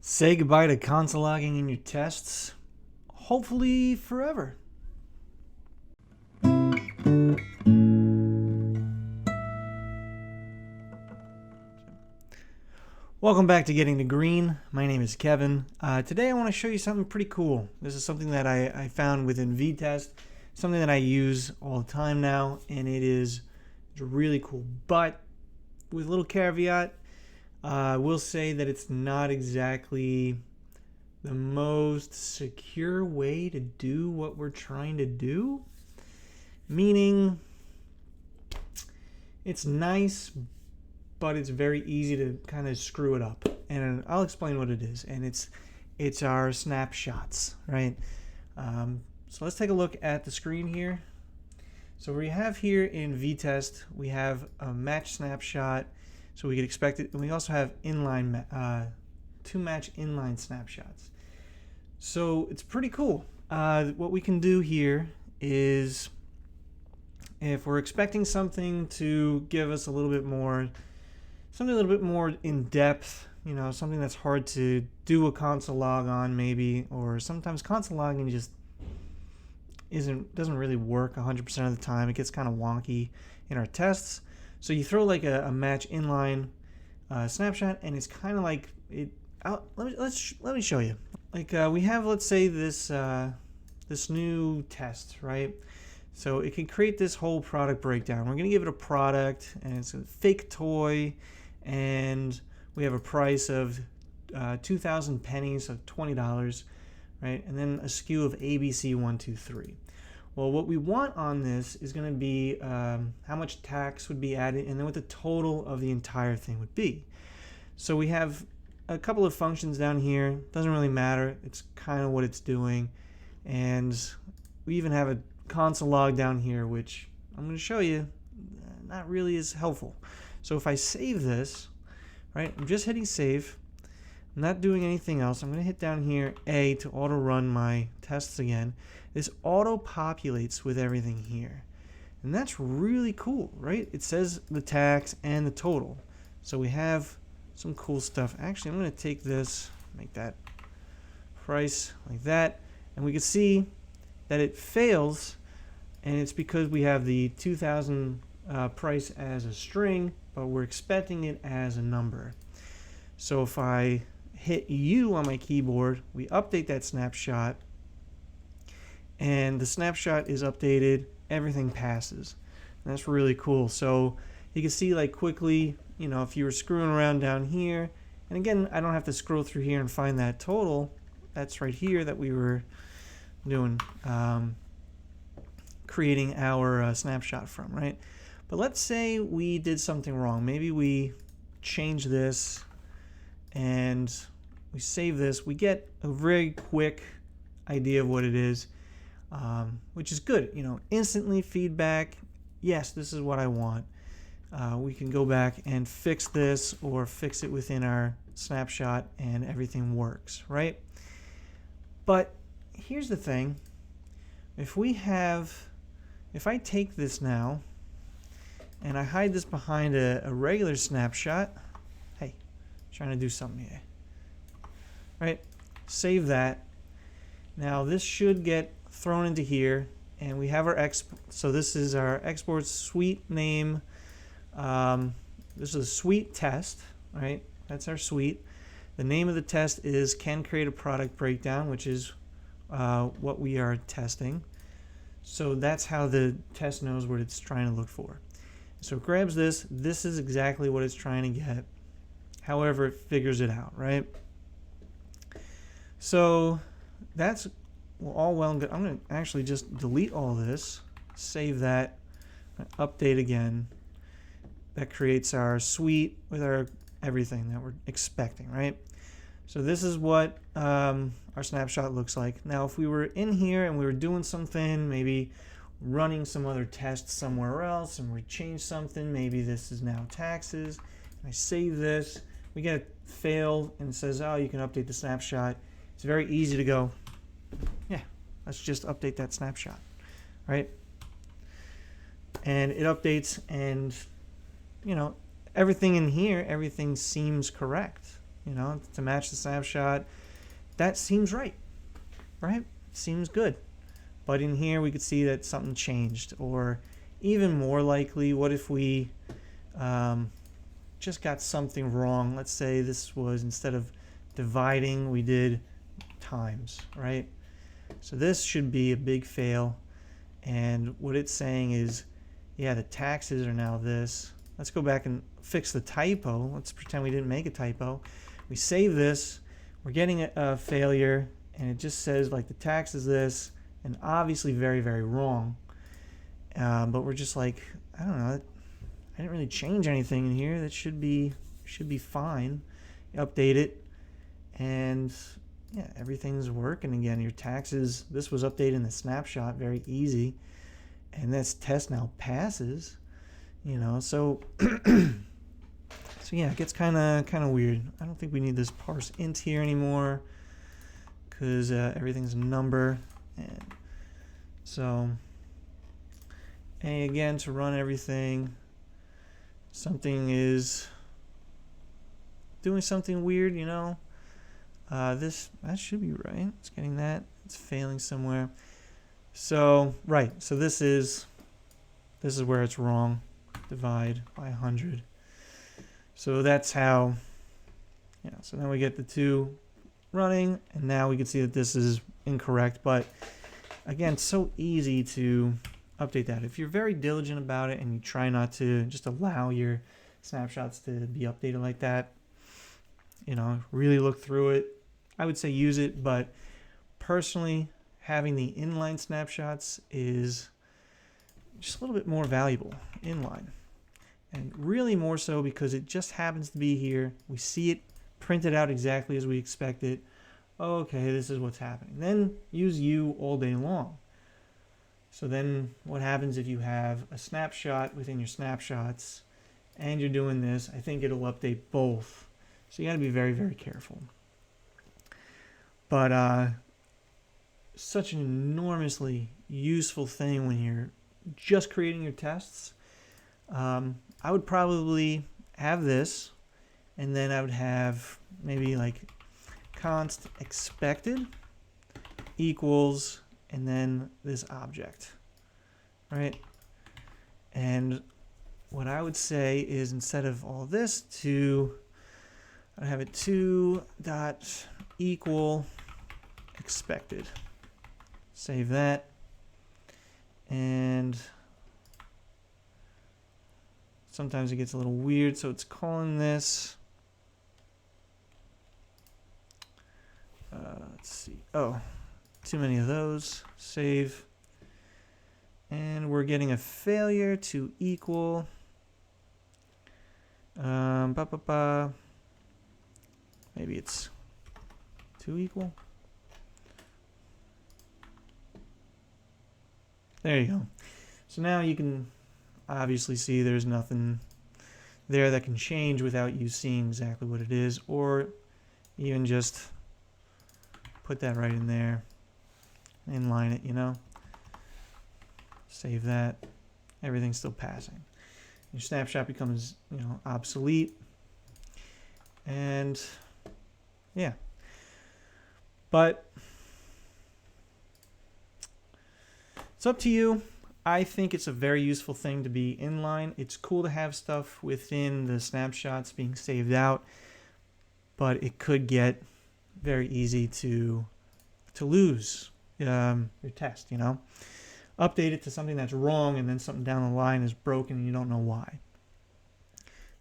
Say goodbye to console logging in your tests, hopefully forever. Welcome back to Getting to Green. My name is Kevin. Today I want to show you something pretty cool. This is something that I found within VTest, something that I use all the time now, and it's really cool. But with a little caveat, I will say that it's not exactly the most secure way to do what we're trying to do. Meaning, it's nice, but it's very easy to kind of screw it up. And I'll explain what it is. And it's our snapshots, right? So let's take a look at the screen here. So we have here in VTest, we have a match snapshot. So we could expect it. And we also have inline, two match inline snapshots. So it's pretty cool. What we can do here is, if we're expecting something to give us something a little bit more in depth, something that's hard to do a console log on maybe, or sometimes console logging just doesn't really work 100% of the time. It gets kind of wonky in our tests. So you throw like a match inline snapshot, and it's kind of like it. Let me show you. Like we have, let's say this new test, right? So it can create this whole product breakdown. We're gonna give it a product, and it's a fake toy, and we have a price of 2,000 pennies, so $20, right? And then a SKU of ABC123. Well, what we want on this is going to be how much tax would be added, and then what the total of the entire thing would be. So we have a couple of functions down here. Doesn't really matter. It's kind of what it's doing. And we even have a console log down here, which I'm going to show you not really is helpful. So if I save this, right, I'm just hitting save. I'm not doing anything else. I'm going to hit down here A to auto run my tests again. This auto populates with everything here. And that's really cool, right? It says the tax and the total. So we have some cool stuff. Actually, I'm going to take this, make that price like that. And we can see that it fails. And it's because we have the 2,000 price as a string, but we're expecting it as a number. So if I hit U on my keyboard, we update that snapshot, and the snapshot is updated, everything passes. And that's really cool. So you can see, like, quickly, if you were screwing around down here, and again, I don't have to scroll through here and find that total. That's right here that we were doing, creating our snapshot from, right? But let's say we did something wrong. Maybe we change this and we save this. We get a very quick idea of what it is, which is good. Instantly feedback. Yes, this is what I want. We can go back and fix this or fix it within our snapshot, and everything works, right? But here's the thing. If I take this now and I hide this behind a regular snapshot, hey, trying to do something here, right? Save that. Now this should get thrown into here, and we have our so this is our export suite name. This is a suite test, right? That's our suite. The name of the test is can create a product breakdown, which is what we are testing. So that's how the test knows what it's trying to look for. So it grabs this. This is exactly what it's trying to get. However, it figures it out, right? So that's all well and good. I'm going to actually just delete all this, save that, update again. That creates our suite with our everything that we're expecting, right? So this is what our snapshot looks like. Now, if we were in here and we were doing something, maybe running some other tests somewhere else, and we change something, maybe this is now taxes, and I save this, we get a fail, and it says, oh, you can update the snapshot. It's very easy to go, yeah, let's just update that snapshot, right? And it updates, and everything in here, everything seems correct. to match the snapshot. That seems right? Seems good. But in here we could see that something changed. Or even more likely, what if we just got something wrong? Let's say this was, instead of dividing, we did times, right? So this should be a big fail. And what it's saying is, yeah, the taxes are now this. Let's go back and fix the typo. Let's pretend we didn't make a typo. We save this. We're getting a failure, and it just says like the tax is this, and obviously very, very wrong. But we're just like, I don't know. I didn't really change anything in here. That should be fine. Update it, and yeah, everything's working again. Your taxes. This was updated in the snapshot. Very easy, and this test now passes. So so yeah, it gets kind of weird. I don't think we need this parse int here anymore, because everything's a number. And so again, to run everything, something is doing something weird. That should be right. It's getting that. It's failing somewhere. So so this is where it's wrong. Divide by 100. So that's how, so now we get the two running, and now we can see that this is incorrect. But again, it's so easy to update that. If you're very diligent about it and you try not to just allow your snapshots to be updated like that, really look through it, I would say use it. But personally, having the inline snapshots is just a little bit more valuable inline. And really more so because it just happens to be here. We see it printed out exactly as we expect it. Okay, this is what's happening. Then use U all day long. So then what happens if you have a snapshot within your snapshots and you're doing this? I think it'll update both. So you got to be very, very careful. But such an enormously useful thing when you're just creating your tests. I would probably have this, and then I would have maybe like const expected equals, and then this object, right? And what I would say is, instead of all this, I'd have it 2 dot equal expected. Save that, and sometimes it gets a little weird, so it's calling this, let's see, too many of those. Save, and we're getting a failure to equal maybe it's 2 equal. There you go. So now you can obviously see there's nothing there that can change without you seeing exactly what it is, or even just put that right in there, inline it, save that. Everything's still passing. Your snapshot becomes, obsolete. And yeah, but it's up to you. I think it's a very useful thing to be inline. It's cool to have stuff within the snapshots being saved out, but it could get very easy to lose your test, Update it to something that's wrong, and then something down the line is broken and you don't know why.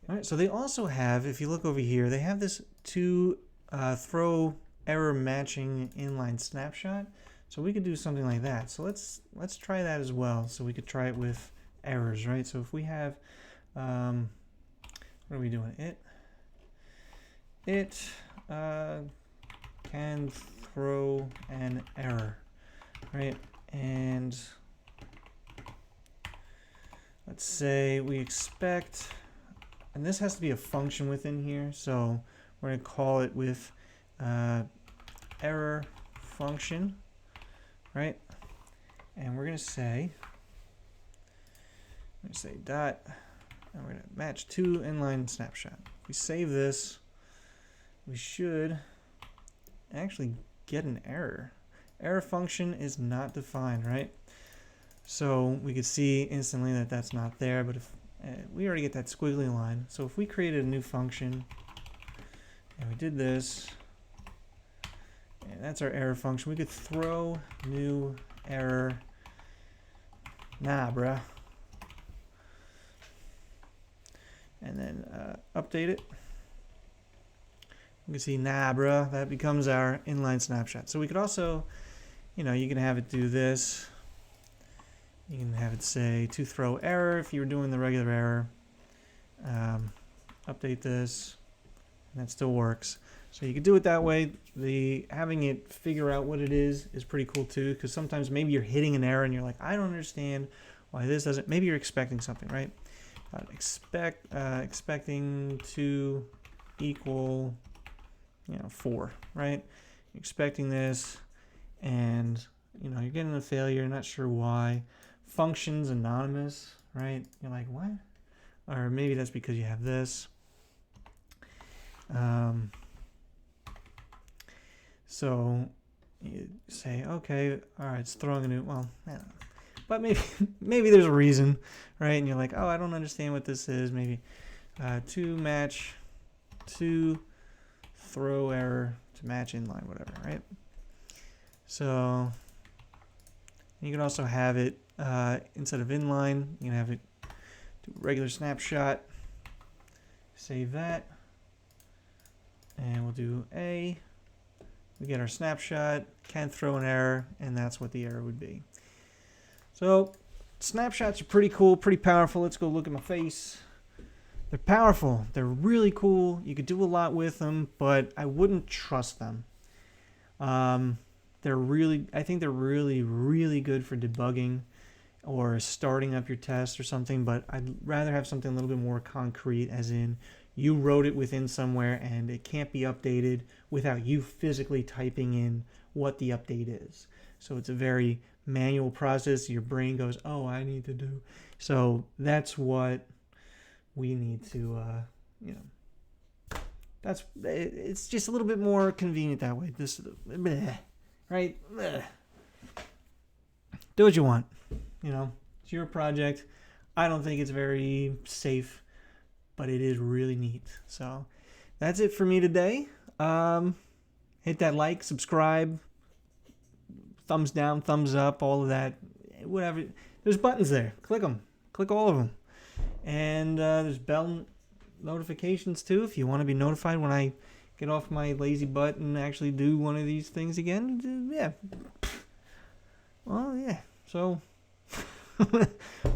All right, so they also have, if you look over here, they have this throw error matching inline snapshot. So we could do something like that. So let's try that as well. So we could try it with errors, right? So if we have, what are we doing? It can throw an error, right? And let's say we expect, and this has to be a function within here. So we're going to call it with error function. Right, and we're gonna say dot, and we're gonna match to inline snapshot. If we save this, we should actually get an error. Error function is not defined, right? So we could see instantly that that's not there, but if we already get that squiggly line. So if we created a new function and we did this, and that's our error function, we could throw new error. Nah, bruh. And then update it. You can see, nah, bruh, that becomes our inline snapshot. So we could also, you can have it do this. You can have it say to throw error if you were doing the regular error. Update this, and that still works. So you could do it that way. Having it figure out what it is pretty cool too, because sometimes maybe you're hitting an error and you're like, I don't understand why this doesn't. Maybe you're expecting something, right? Expecting to equal 4, right? You're expecting this, and you're getting a failure, you're not sure why. Functions anonymous, right? You're like, what? Or maybe that's because you have this. So you say, okay, all right, it's throwing a new, well, but maybe there's a reason, right? And you're like, oh, I don't understand what this is. Maybe to match, to throw error, to match inline, whatever, right? So you can also have it instead of inline, you can have it do regular snapshot. Save that, and we'll do A. We get our snapshot, can throw an error, and that's what the error would be. So snapshots are pretty cool, pretty powerful. Let's go look at my face. They're powerful. They're really cool. You could do a lot with them, but I wouldn't trust them. I think they're really, really good for debugging or starting up your test or something, but I'd rather have something a little bit more concrete, as in you wrote it within somewhere and it can't be updated without you physically typing in what the update is. So it's a very manual process. Your brain goes, oh, I need to do. So that's what we need to, it's just a little bit more convenient that way. This, right? Do what you want. It's your project. I don't think it's very safe, but it is really neat. So that's it for me today. Hit that like, subscribe, thumbs down, thumbs up, all of that, whatever. There's buttons there. Click them. Click all of them. And there's bell notifications too if you want to be notified when I get off my lazy butt and actually do one of these things again. Yeah. Well, yeah. So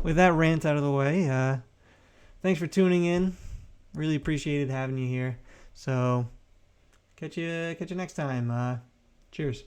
with that rant out of the way, thanks for tuning in. Really appreciated having you here. So catch you next time. Cheers.